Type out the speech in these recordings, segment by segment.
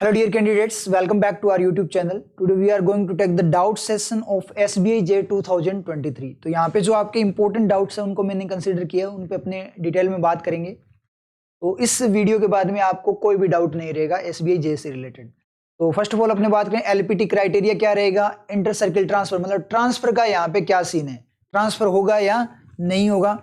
Hello dear candidates, welcome back to our YouTube channel. Today we are going to take the doubt session of SBI J 2023. तो यहाँ पे जो आपके important doubts हैं उनको मैंने कंसीडर किया, उन पे अपने डिटेल में बात करेंगे। तो इस वीडियो के बाद में आपको कोई भी डाउट नहीं रहेगा SBI J से रिलेटेड। तो फर्स्ट ऑफ ऑल अपने बात करें LPT क्राइटेरिया क्या रहेगा, इंटर सर्किल ट्रांसफर मतलब ट्रांसफर का यहाँ पे क्या सीन है, ट्रांसफर होगा या नहीं होगा,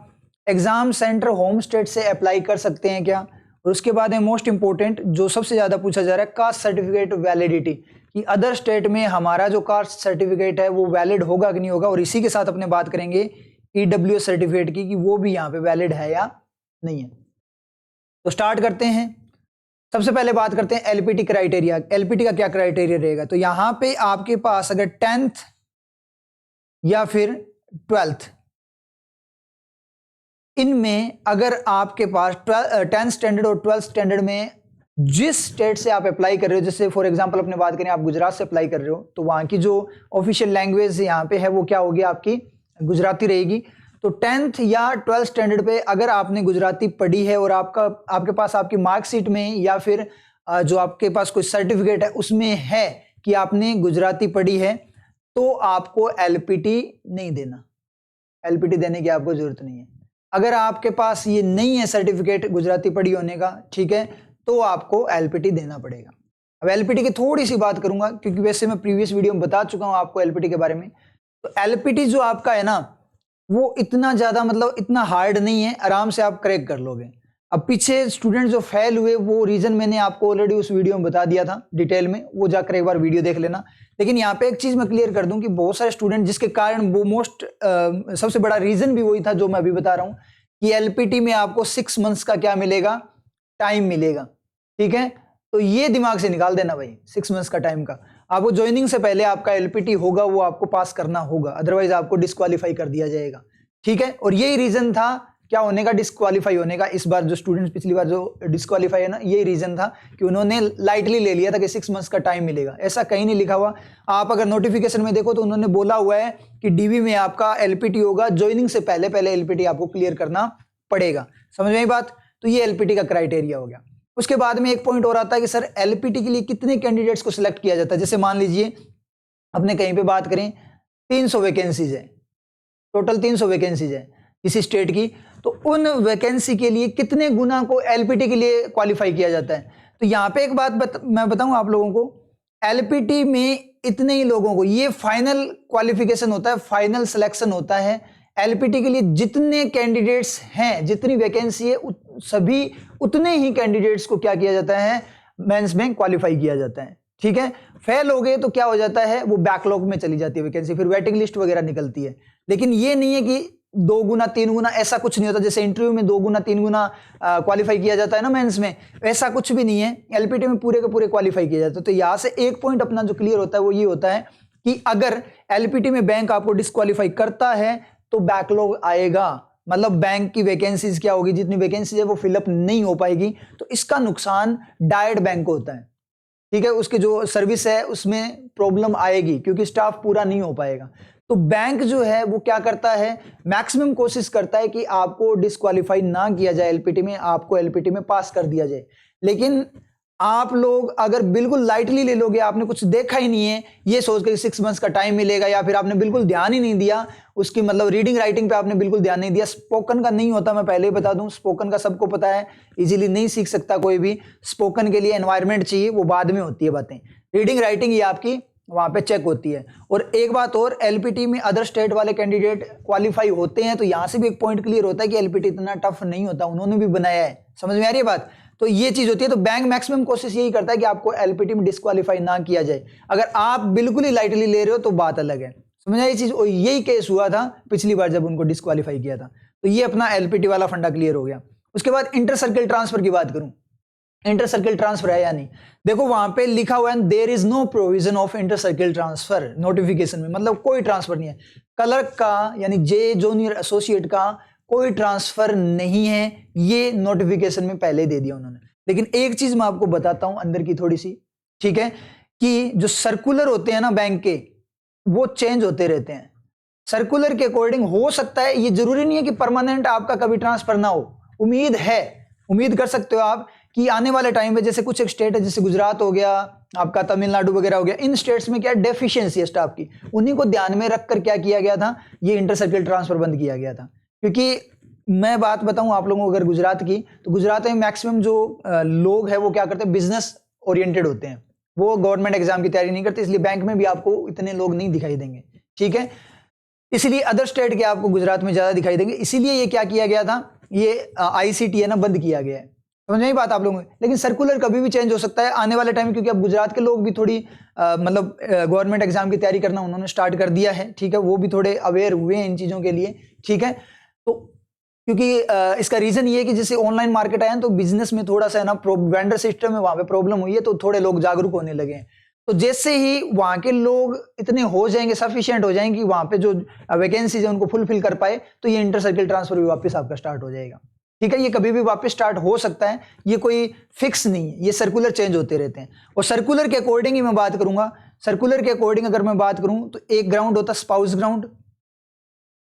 एग्जाम सेंटर होम स्टेट से अप्लाई कर सकते हैं क्या, और उसके बाद है मोस्ट इंपोर्टेंट जो सबसे ज्यादा पूछा जा रहा है कास्ट सर्टिफिकेट वैलिडिटी, कि अदर स्टेट में हमारा जो कास्ट सर्टिफिकेट है वो वैलिड होगा कि नहीं होगा, और इसी के साथ अपने बात करेंगे EWS सर्टिफिकेट की कि वो भी यहाँ पे वैलिड है या नहीं है। तो स्टार्ट करते हैं। सबसे पहले बात करते हैं LPT क्राइटेरिया। LPT का क्या क्राइटेरिया रहेगा, तो यहाँ पे आपके पास अगर 10th या फिर 12th इनमें अगर आपके पास 10th स्टैंडर्ड और 12th स्टैंडर्ड में जिस स्टेट से आप अप्लाई कर रहे हो, जैसे फॉर एग्जांपल अपने बात करें आप गुजरात से अप्लाई कर रहे हो, तो वहां की जो ऑफिशियल लैंग्वेज यहाँ पे है वो क्या होगी, आपकी गुजराती रहेगी। तो 10th या 12th स्टैंडर्ड पे अगर आपने गुजराती पढ़ी है और आपके पास आपकी मार्कशीट में या फिर जो आपके पास कोई सर्टिफिकेट है उसमें है कि आपने गुजराती पढ़ी है, तो आपको LPT नहीं देना, LPT देने की आपको जरूरत नहीं है। अगर आपके पास ये नहीं है सर्टिफिकेट गुजराती पढ़ी होने का, ठीक है, तो आपको LPT देना पड़ेगा। अब LPT की थोड़ी सी बात करूंगा क्योंकि वैसे मैं प्रीवियस वीडियो में बता चुका हूं आपको LPT के बारे में। तो LPT जो आपका है ना वो इतना ज्यादा मतलब इतना हार्ड नहीं है, आराम से आप क्रैक कर लोगे। अब पीछे स्टूडेंट जो फेल हुए वो रीजन मैंने आपको ऑलरेडी उस वीडियो में बता दिया था डिटेल में, वो जाकर एक बार वीडियो देख लेना। लेकिन यहाँ पे एक चीज मैं क्लियर कर दूं कि बहुत सारे स्टूडेंट जिसके कारण वो सबसे बड़ा रीजन भी वही था जो मैं अभी बता रहा हूँ कि LPT में आपको 6 मंथ्स का क्या मिलेगा, टाइम मिलेगा, ठीक है। तो ये दिमाग से निकाल देना भाई, 6 मंथ्स का टाइम का आपको ज्वाइनिंग से पहले आपका LPT होगा वो आपको पास करना होगा, अदरवाइज आपको डिस्क्वालीफाई कर दिया जाएगा, ठीक है। और यही रीजन था क्या होने का, डिस्क्वालीफाई होने का। इस बार जो स्टूडेंट्स पिछली बार जो डिस्क्वालीफाई है ना, यही रीजन था कि उन्होंने लाइटली ले लिया था कि 6 मंथ्स का टाइम मिलेगा। ऐसा कहीं नहीं लिखा हुआ, आप अगर नोटिफिकेशन में देखो तो उन्होंने बोला हुआ है कि DV में आपका LPT होगा, ज्वाइनिंग से पहले LPT आपको क्लियर करना पड़ेगा। समझ में आई बात। तो ये LPT का क्राइटेरिया हो गया। उसके बाद में एक पॉइंट और आता है कि सर LPT के लिए कितने कैंडिडेट्स को सिलेक्ट किया जाता है। जैसे मान लीजिए अपने कहीं पे बात करें 300 वैकेंसीज है, टोटल 300 वैकेंसीज है किसी स्टेट की, तो उन वैकेंसी के लिए कितने गुना को LPT के लिए क्वालिफाई किया जाता है। तो यहाँ पे एक बात मैं बताऊं आप लोगों को, LPT में इतने ही लोगों को, ये फाइनल क्वालिफिकेशन होता है, फाइनल सिलेक्शन होता है। LPT के लिए जितने कैंडिडेट्स हैं, जितनी वैकेंसी है, सभी उतने ही कैंडिडेट्स को क्या किया जाता है, मेंस में क्वालिफाई किया जाता है, ठीक है। फेल हो गए तो क्या हो जाता है, वो बैकलॉग में चली जाती है वैकेंसी, फिर वेटिंग लिस्ट वगैरह निकलती है। लेकिन ये नहीं है कि 2 गुना 3 गुना, ऐसा कुछ नहीं होता। जैसे इंटरव्यू में 2 गुना 3 गुना क्वालिफाई किया जाता है ना मेंस में, ऐसा कुछ भी नहीं है। LPT में पूरे के पूरे क्वालिफाई किया जाता है। तो यहां से एक पॉइंट अपना जो क्लियर होता है वो ये होता है कि अगर LPT में बैंक आपको डिस्क्वालीफाई करता है तो बैकलॉग आएगा, मतलब बैंक की वैकेंसीज क्या होगी, जितनी वैकेंसीज है वो फिलअप नहीं हो पाएगी। तो इसका नुकसान डायरेक्ट बैंक को होता है, ठीक है। उसकी जो सर्विस है उसमें प्रॉब्लम आएगी क्योंकि स्टाफ पूरा नहीं हो पाएगा। तो बैंक जो है वो क्या करता है, मैक्सिमम कोशिश करता है कि आपको डिस्क्वालीफाई ना किया जाए LPT में, आपको LPT में पास कर दिया जाए। लेकिन आप लोग अगर बिल्कुल लाइटली ले लोगे, आपने कुछ देखा ही नहीं है, ये सोच कर 6 मंथ्स का टाइम मिलेगा, या फिर आपने बिल्कुल ध्यान ही नहीं दिया उसकी मतलब रीडिंग राइटिंग पे आपने बिल्कुल ध्यान नहीं दिया। स्पोकन का नहीं होता, मैं पहले ही बता दूं, स्पोकन का सबको पता है, इजीली नहीं सीख सकता कोई भी। स्पोकन के लिए एनवायरनमेंट चाहिए, वो बाद में होती है बातें। रीडिंग राइटिंग ये आपकी वहां पे चेक होती है। और एक बात और, LPT में अदर स्टेट वाले कैंडिडेट क्वालिफाई होते हैं, तो यहां से भी एक पॉइंट क्लियर होता है कि LPT इतना टफ नहीं होता, उन्होंने भी बनाया है। समझ में आ रही है बात। तो ये चीज होती है। तो बैंक मैक्सिमम कोशिश यही करता है कि आपको LPT में डिस्क्वालीफाई ना किया जाए। अगर आप बिल्कुल ही लाइटली ले रहे हो तो बात अलग है, समझ आई चीज। और यही केस हुआ था पिछली बार जब उनको डिस्क्वालीफाई किया था। तो ये अपना LPT वाला फंडा क्लियर हो गया। उसके बाद इंटर सर्किल ट्रांसफर की बात करूं, इंटर सर्किल ट्रांसफर है या नहीं, देखो वहां पे लिखा हुआ है there is no provision of inter circle transfer notification में, मतलब कोई ट्रांसफर नहीं है। क्लर्क का यानी J जूनियर एसोसिएट का कोई ट्रांसफर नहीं है, ये नोटिफिकेशन में पहले दे दिया उन्होंने। लेकिन एक चीज मैं आपको बताता हूं अंदर की थोड़ी सी, ठीक है, कि जो सर्कुलर होते हैं ना बैंक के, वो चेंज होते रहते हैं। सर्कुलर के अकॉर्डिंग हो सकता है, ये जरूरी नहीं है कि परमानेंट आपका कभी ट्रांसफर ना हो। उम्मीद है, उम्मीद कर सकते हो आप कि आने वाले टाइम में जैसे कुछ एक स्टेट है जैसे गुजरात हो गया, आपका तमिलनाडु वगैरह हो गया, इन स्टेट्स में क्या डेफिशिएंसी है स्टाफ की, उन्हीं को ध्यान में रखकर क्या किया गया था, ये इंटर सर्किल ट्रांसफर बंद किया गया था। क्योंकि मैं बात बताऊं आप लोगों को अगर गुजरात की, तो गुजरात में मैक्सिमम जो लोग हैं वो क्या करते हैं, बिजनेस ओरिएंटेड होते हैं, वो गवर्नमेंट एग्जाम की तैयारी नहीं करते, इसलिए बैंक में भी आपको इतने लोग नहीं दिखाई देंगे, ठीक है। इसलिए अदर स्टेट के आपको गुजरात में ज्यादा दिखाई देंगे, इसीलिए ये क्या किया गया था, ये आईसीटी है ना बंद किया गया है। समझ नहीं बात आप लोगों को। लेकिन सर्कुलर कभी भी चेंज हो सकता है आने वाले टाइम, क्योंकि अब गुजरात के लोग भी थोड़ी मतलब गवर्नमेंट एग्जाम की तैयारी करना उन्होंने स्टार्ट कर दिया है, ठीक है, वो भी थोड़े अवेयर हुए हैं इन चीजों के लिए, ठीक है। तो क्योंकि इसका रीजन ये है कि जैसे ऑनलाइन मार्केट आया तो बिजनेस में थोड़ा सा है ना वेंडर सिस्टम में वहां पे प्रॉब्लम हुई है, तो थोड़े लोग जागरूक होने लगे हैं। तो जैसे ही वहां के लोग इतने हो जाएंगे, सफिशिएंट हो जाएंगे कि वहां पे जो वैकेंसीज है उनको फुलफिल कर पाए, तो ये इंटर सर्किल ट्रांसफर भी वापस आपका स्टार्ट हो जाएगा, ठीक है। ये कभी भी वापस स्टार्ट हो सकता है, ये कोई फिक्स नहीं है, ये सर्कुलर चेंज होते रहते हैं। और सर्कुलर के अकॉर्डिंग ही मैं बात करूंगा, सर्कुलर के अकॉर्डिंग अगर मैं बात करूं तो एक ग्राउंड होता है स्पाउस ग्राउंड,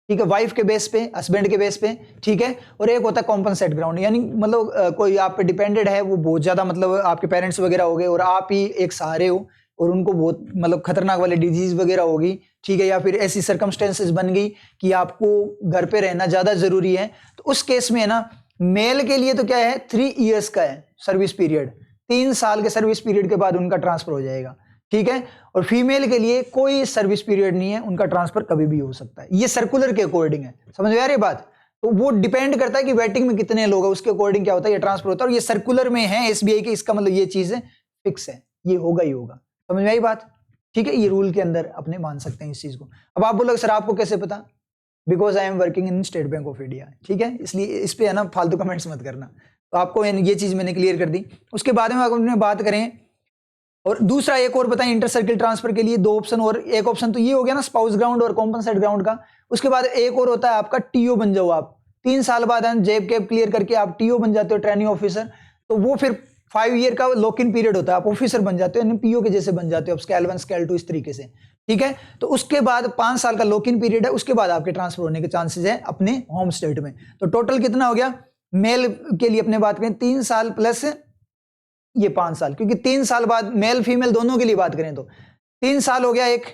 ठीक है, वाइफ के बेस पे, हस्बैंड के बेस पे, ठीक है, और एक होता है कॉम्पनसेट ग्राउंड, यानी मतलब कोई आप पे डिपेंडेड है, वो बहुत ज्यादा मतलब आपके पेरेंट्स वगैरह हो गए और आप ही एक सहारे हो और उनको बहुत मतलब खतरनाक वाली डिजीज वगैरह होगी, ठीक है, या फिर ऐसी सर्कमस्टेंसेस बन गई कि आपको घर पे रहना ज्यादा जरूरी है, तो उस केस में है ना मेल के लिए तो क्या है 3 इयर्स का है सर्विस पीरियड, 3 साल के सर्विस पीरियड के बाद उनका ट्रांसफर हो जाएगा, ठीक है। और फीमेल के लिए कोई सर्विस पीरियड नहीं है, उनका ट्रांसफर कभी भी हो सकता है, ये सर्कुलर के अकॉर्डिंग है, समझ में आ रही है बात। तो वो डिपेंड करता है कि वेटिंग में कितने लोग हैं, उसके अकॉर्डिंग क्या होता है, ये ट्रांसफर होता है। और ये सर्कुलर में है एसबीआई के, इसका मतलब ये चीज फिक्स है, ये होगा ही होगा, समझ में आई बात, ठीक है। ये रूल के अंदर अपने मान सकते हैं इस चीज को। अब आप बोलोगे सर आपको कैसे पता, because I am working in state bank of India, ठीक है, इसलिए इस पे है ना फालतू कमेंट्स मत करना। तो आपको ये चीज मैंने क्लियर कर दी। उसके बाद में अगर बात करें और दूसरा एक और बताएं इंटर सर्किल ट्रांसफर के लिए 2 ऑप्शन, और एक ऑप्शन तो ये हो गया ना स्पाउस ग्राउंड और कॉम्पनसेट ग्राउंड का। उसके बाद एक और होता है आपका टीओ बन जाओ आप, 3 साल बाद जेब कैब क्लियर करके आप टीओ बन जाते हो, ट्रेनिंग ऑफिसर। तो वो फिर 5 ईयर का लॉक इन पीरियड होता है, आप ऑफिसर बन जाते हो, पीओ के जैसे बन जाते हो, स्केल 1 स्केल 2 इस तरीके से, ठीक है। तो उसके बाद 5 साल का लॉक इन पीरियड है, उसके बाद आपके ट्रांसफर होने के चांसेस है अपने होम स्टेट में। तो टोटल कितना हो गया, मेल के लिए अपने बात करें 3 साल प्लस ये 5 साल, क्योंकि 3 साल बाद मेल फीमेल दोनों के लिए बात करें तो 3 साल हो गया। एक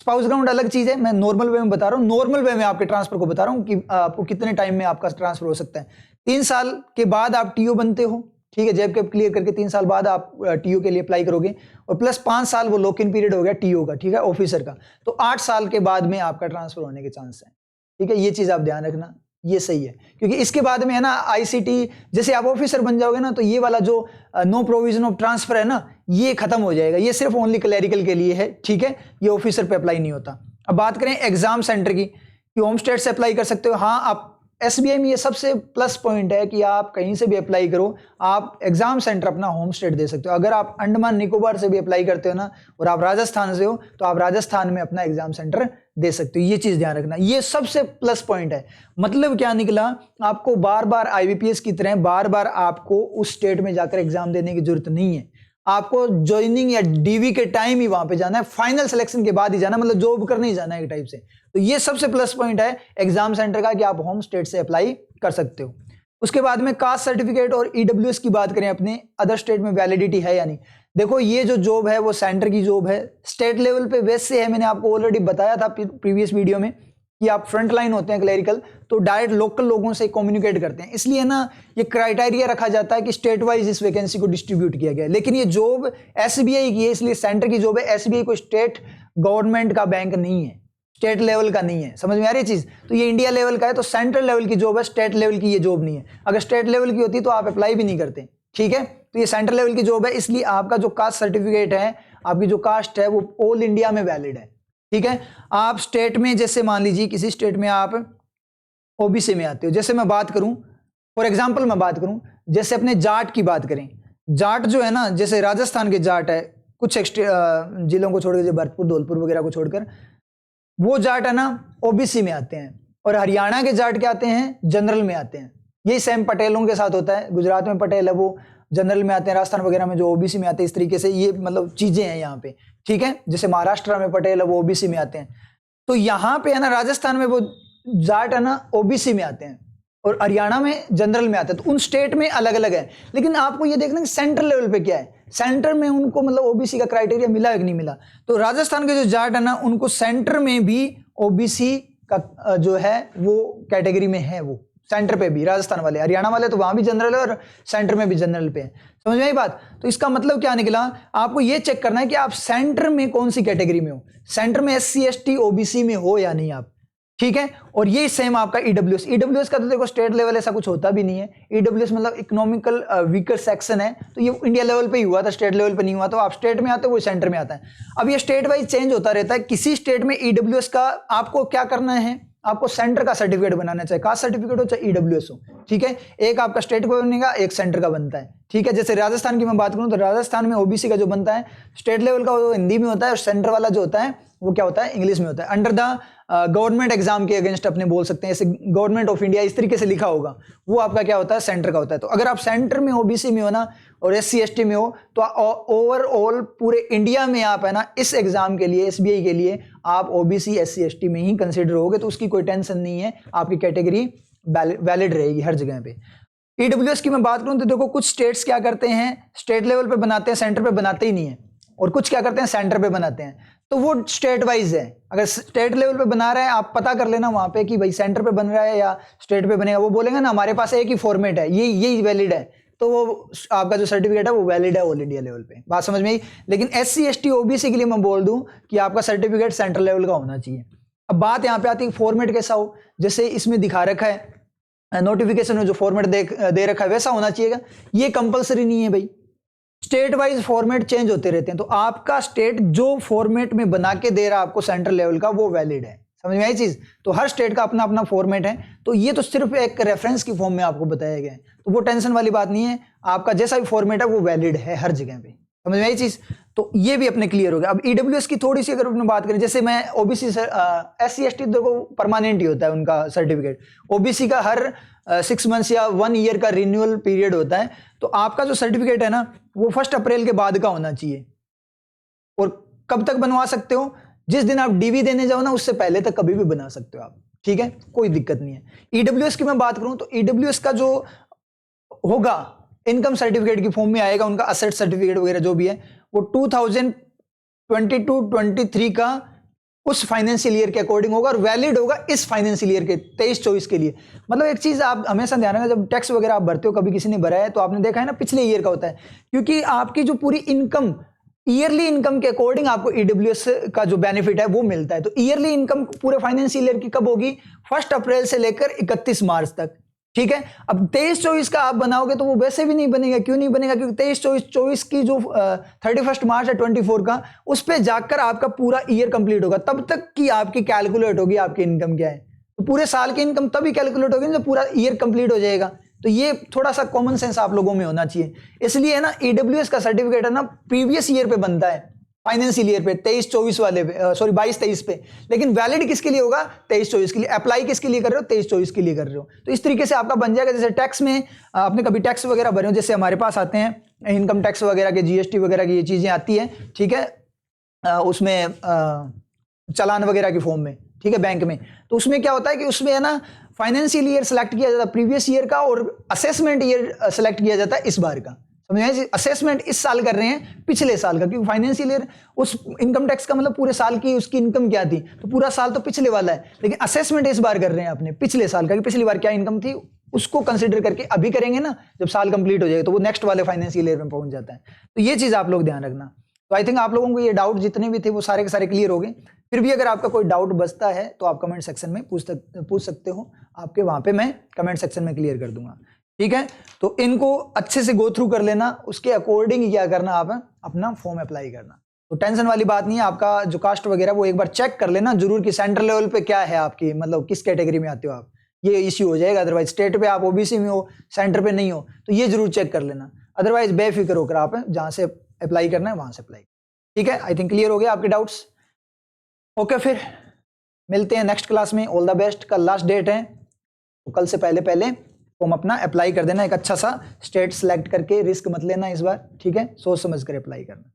स्पाउस ग्राउंड अलग चीज है, मैं नॉर्मल वे में बता रहा हूं, नॉर्मल वे में आपके ट्रांसफर को बता रहा हूं कि आपको कितने टाइम में आपका ट्रांसफर हो सकता है। 3 साल के बाद आप टीओ बनते हो, ठीक है, जेब कैब क्लियर करके 3 साल बाद आप टीओ के लिए अप्लाई करोगे, और प्लस 5 साल वो लॉक इन पीरियड हो गया टीओ का, ठीक है, ऑफिसर का। तो 8 साल के बाद में आपका ट्रांसफर होने के चांस है, ठीक है। ये चीज आप ध्यान रखना, ये सही है, क्योंकि इसके बाद में है ना आईसीटी, जैसे आप ऑफिसर बन जाओगे ना, तो ये वाला जो नो प्रोविजन ऑफ ट्रांसफर है ना, ये खत्म हो जाएगा, ये सिर्फ ओनली क्लैरिकल के लिए है, ठीक है, ये ऑफिसर पे अप्लाई नहीं होता। अब बात करें एग्जाम सेंटर की, कि होम स्टेट से अप्लाई कर सकते हो। हाँ, आप एसबीआई में ये सबसे प्लस पॉइंट है कि आप कहीं से भी अप्लाई करो, आप एग्जाम सेंटर अपना होम स्टेट दे सकते हो। अगर आप अंडमान निकोबार से भी अप्लाई करते हो ना, और आप राजस्थान से हो, तो आप राजस्थान में अपना एग्जाम सेंटर दे सकते हो, ये चीज ध्यान रखना, ये सबसे प्लस पॉइंट है। मतलब क्या निकला, आपको बार बार आईबीपीएस की तरह बार बार आपको उस स्टेट में जाकर एग्जाम देने की जरूरत नहीं है, आपको ज्वाइनिंग या डीवी के टाइम ही वहां पे जाना है, फाइनल सिलेक्शन के बाद ही जाना, मतलब जॉब करने ही जाना है एक टाइप से। तो ये सबसे प्लस पॉइंट है एग्जाम सेंटर का, कि आप होम स्टेट से अप्लाई कर सकते हो। उसके बाद में कास्ट सर्टिफिकेट और ईडब्ल्यूएस की बात करें, अपने अदर स्टेट में वैलिडिटी है या नहीं। देखो ये जो जॉब है वो सेंटर की जॉब है, स्टेट लेवल पे वैसे है, मैंने आपको ऑलरेडी बताया था प्रीवियस वीडियो में कि आप फ्रंट लाइन होते हैं क्लरिकल, तो डायरेक्ट लोकल लोगों से कम्युनिकेट करते हैं, इसलिए ना ये क्राइटेरिया रखा जाता है कि स्टेट वाइज इस वैकेंसी को डिस्ट्रीब्यूट किया गया है। लेकिन ये जॉब एसबीआई की है, इसलिए सेंटर की जॉब है, एसबीआई को स्टेट गवर्नमेंट का बैंक नहीं है, स्टेट लेवल का नहीं है, समझ में आ रही चीज। तो ये इंडिया लेवल का है, तो सेंट्रल लेवल की जॉब है, स्टेट लेवल की ये जॉब नहीं है। अगर स्टेट लेवल की होती तो आप अप्लाई भी नहीं करते, ठीक है। तो ये सेंट्रल लेवल की जॉब है, इसलिए आपका जो कास्ट सर्टिफिकेट है, आपकी जो कास्ट है, वो ऑल इंडिया में वैलिड है, ठीक है। आप स्टेट में, जैसे मान लीजिए किसी स्टेट में आप ओबीसी में आते हो, जैसे मैं बात करूं फॉर एग्जांपल, मैं बात करूं जैसे अपने जाट की बात करें, जाट जो है ना, जैसे राजस्थान के जाट है, कुछ जिलों को छोड़कर, जैसे भरतपुर धौलपुर वगैरह को छोड़कर, वो जाट है ना ओबीसी में आते हैं। और हरियाणा के जाट क्या आते हैं, जनरल में आते हैं। यही सेम पटेलों के साथ होता है, गुजरात में पटेल है वो जनरल में आते हैं, राजस्थान वगैरह में जो ओबीसी में आते हैं, इस तरीके से ये मतलब चीजें हैं यहाँ पे, ठीक है। जैसे महाराष्ट्र में पटेल है वो ओबीसी में आते हैं, तो यहाँ पे है ना राजस्थान में वो जाट है ना ओबीसी में आते हैं, और हरियाणा में जनरल में आता है, तो उन स्टेट में अलग अलग है। लेकिन आपको ये देखना कि सेंट्रल लेवल पे क्या है, सेंटर में उनको मतलब ओबीसी का क्राइटेरिया मिला है कि नहीं मिला। तो राजस्थान के जो जाट है ना, उनको सेंटर में भी ओबीसी का जो है वो कैटेगरी में है, वो सेंटर पे भी राजस्थान वाले। हरियाणा वाले तो वहां भी जनरल है और सेंटर में भी जनरल पे है। समझ में आई बात? तो इसका मतलब क्या निकला, आपको ये चेक करना है कि आप सेंटर में कौन सी कैटेगरी में हो, सेंटर में एससी एसटी ओबीसी में हो या नहीं आप, ठीक है। और ये सेम आपका ईडब्ल्यूएस, ईडब्ल्यूएस का तो देखो स्टेट लेवल ऐसा कुछ होता भी नहीं है। ईडब्ल्यूएस मतलब इकोनॉमिकल वीकर सेक्शन है, तो ये इंडिया लेवल पे ही हुआ था, स्टेट लेवल पे नहीं हुआ। तो आप स्टेट में आते हो, वो सेंटर में आता है। अब ये स्टेट वाइज चेंज होता रहता है। किसी स्टेट में ईडब्ल्यूएस का आपको क्या करना है, आपको सेंटर का सर्टिफिकेट बनाना चाहिए, कास्ट सर्टिफिकेट हो चाहे ईडब्ल्यूएस हो, ठीक है। एक आपका स्टेट का बनेगा, एक सेंटर का बनता है, ठीक है। जैसे राजस्थान की मैं बात करूं तो राजस्थान में ओबीसी का जो बनता है स्टेट लेवल का वो हिंदी में होता है, और सेंटर वाला जो होता है वो क्या होता है, इंग्लिश में होता है। अंडर द गवर्नमेंट एग्जाम के अगेंस्ट अपने बोल सकते हैं, जैसे गवर्नमेंट ऑफ इंडिया इस तरीके से लिखा होगा, वो आपका क्या होता है, सेंटर का होता है। तो अगर आप सेंटर में ओबीसी में हो ना और एससी एसटी में हो, तो ओवरऑल पूरे इंडिया में आप है ना इस एग्जाम के लिए, एसबीआई के लिए आप ओबीसी एससी एसटी में ही कंसिडर होगे, तो उसकी कोई टेंशन नहीं है, आपकी कैटेगरी वैलिड रहेगी हर जगह पे। ईडब्ल्यूएस की मैं बात करूं तो देखो कुछ स्टेट्स क्या करते हैं, स्टेट लेवल पे बनाते हैं, सेंटर पे बनाते ही नहीं है, और कुछ क्या करते हैं सेंटर पे बनाते हैं। तो वो स्टेट वाइज है, अगर स्टेट लेवल पे बना रहे हैं आप पता कर लेना वहां पे कि भाई सेंटर पे बन रहा है या स्टेट पे बनेगा। वो बोलेंगे ना हमारे पास एक ही फॉर्मेट है, यही वैलिड है, तो वो आपका जो सर्टिफिकेट है वो वैलिड है ऑल इंडिया लेवल पे। बात समझ में आई? लेकिन एससी एसटी ओबीसी के लिए मैं बोल दूं कि आपका सर्टिफिकेट सेंट्रल लेवल का होना चाहिए। अब बात यहाँ पे आती है फॉर्मेट कैसा हो, जैसे इसमें दिखा रखा है नोटिफिकेशन में जो फॉर्मेट दे रखा है वैसा होना चाहिए। ये कंपलसरी नहीं है भाई, स्टेट वाइज फॉर्मेट चेंज होते रहते हैं। तो आपका स्टेट जो फॉर्मेट में बना के दे रहा है आपको सेंट्रल लेवल का, वो वैलिड है। समझ में आई चीज? तो हर स्टेट का अपना अपना फॉर्मेट है, तो ये तो सिर्फ एक रेफरेंस की फॉर्म में आपको बताया गया है, तो वो टेंशन वाली बात नहीं है। आपका जैसा भी फॉर्मेट है वो वैलिड है हर जगह पे। समझ में आई चीज? तो ये भी अपने क्लियर हो गया। अब ईडब्ल्यूएस की थोड़ी सी अगर अपने बात करें, जैसे मैं ओबीसी एससी एसटी देखो परमानेंट ही होता है उनका सर्टिफिकेट, ओबीसी का हर 6 मंथ्स या 1 ईयर का रिन्यूअल पीरियड होता है। तो आपका जो सर्टिफिकेट है ना वो 1 अप्रैल के बाद का होना चाहिए। और कब तक बनवा सकते हो, जिस दिन आप डीवी देने जाओ ना उससे पहले तक कभी भी बना सकते हो आप, ठीक है, कोई दिक्कत नहीं है। ईडब्ल्यूएस की मैं बात करूं तो ईडब्ल्यूएस का जो होगा इनकम सर्टिफिकेट की फॉर्म में आएगा, उनका असेट सर्टिफिकेट वगैरह जो भी है वो 2022-23 का उस फाइनेंशियल ईयर के अकॉर्डिंग होगा और वैलिड होगा इस फाइनेंशियल ईयर के 23-24 के लिए। मतलब एक चीज आप हमेशा ध्यान रखना, जब टैक्स वगैरह आप भरते हो, कभी किसी ने भरा है तो आपने देखा है ना पिछले ईयर का होता है, क्योंकि आपकी जो पूरी इनकम ईयरली इनकम के अकॉर्डिंग आपको ईडब्ल्यूएस का जो बेनिफिट है वो मिलता है। तो ईयरली इनकम पूरे फाइनेंशियल ईयर की कब होगी, 1 अप्रैल से लेकर 31 मार्च तक, ठीक है। अब 23-24 का आप बनाओगे तो वो वैसे भी नहीं बनेगा। क्यों नहीं बनेगा? क्योंकि 23-24 की जो 31 मार्च है 24 का, उस पे जाकर आपका पूरा ईयर कंप्लीट होगा, तब तक की आपकी कैलकुलेट होगी आपकी इनकम क्या है। तो पूरे साल की इनकम तभी कैलकुलेट होगी जब पूरा ईयर कंप्लीट हो जाएगा। तो ये थोड़ा सा कॉमन सेंस आप लोगों में होना चाहिए। इसलिए है ना ईडब्ल्यूएस का सर्टिफिकेट है ना प्रीवियस ईयर पे बनता है, फाइनेंशियल ईयर पे 23-24 वाले पे, सॉरी 22-23 पे। लेकिन वैलिड किसके लिए होगा? 23-24 के लिए। अप्लाई किसके लिए कर रहे हो? 23-24 के लिए कर रहे हो। तो इस तरीके से आपका बन जाएगा। जैसे टैक्स में आपने कभी टैक्स वगैरह भरे हो, जैसे हमारे पास आते हैं इनकम टैक्स वगैरह के, जीएसटी वगैरह की ये चीजें आती है, ठीक है, उसमें चालान वगैरह की फॉर्म में, ठीक है, बैंक में। तो उसमें क्या होता है कि उसमें है ना फाइनेंशियल ईयर सेलेक्ट किया जाता है प्रीवियस ईयर का, और असेसमेंट ईयर सेलेक्ट किया जाता है इस बार का। समझे? असेसमेंट इस साल कर रहे हैं पिछले साल का, क्योंकि फाइनेंशियल ईयर उस इनकम टैक्स का मतलब पूरे साल की उसकी इनकम क्या थी, तो पूरा साल तो पिछले वाला है, लेकिन असेसमेंट इस बार कर रहे हैं अपने पिछले साल का कि पिछली बार क्या इनकम थी, उसको कंसिडर करके अभी करेंगे ना, जब साल कंप्लीट हो जाएगा तो वो नेक्स्ट वाले फाइनेंशियल ईयर में पहुंच जाता है। तो ये चीज आप लोग ध्यान रखना। तो आई थिंक आप लोगों को ये डाउट जितने भी थे वो सारे के सारे क्लियर हो गए। फिर भी अगर आपका कोई डाउट बचता है तो आप कमेंट सेक्शन में पूछ सकते हो, आपके वहां पे मैं कमेंट सेक्शन में क्लियर कर दूंगा, ठीक है। तो इनको अच्छे से गो थ्रू कर लेना, उसके अकॉर्डिंग क्या करना, आप अपना फॉर्म अप्लाई करना। तो टेंशन वाली बात नहीं है। आपका जो कास्ट वगैरह वो एक बार चेक कर लेना जरूर कि सेंट्रल लेवल पे क्या है आपकी, मतलब किस कैटेगरी में आते हो आप, ये इश्यू हो जाएगा। अदरवाइज स्टेट पे आप ओबीसी में हो, सेंटर पे नहीं हो, तो ये जरूर चेक कर लेना। अदरवाइज बेफिक्र होकर आप जहां से अप्लाई करना है वहां से अप्लाई, ठीक है। आई थिंक क्लियर हो गया आपके डाउट्स। ओके, फिर मिलते हैं नेक्स्ट क्लास में। All the best. कल लास्ट डेट है, तो कल से पहले फॉर्म अपना अप्लाई कर देना। एक अच्छा सा स्टेट सेलेक्ट करके, रिस्क मत लेना इस बार, ठीक है, सोच समझ कर अप्लाई करना।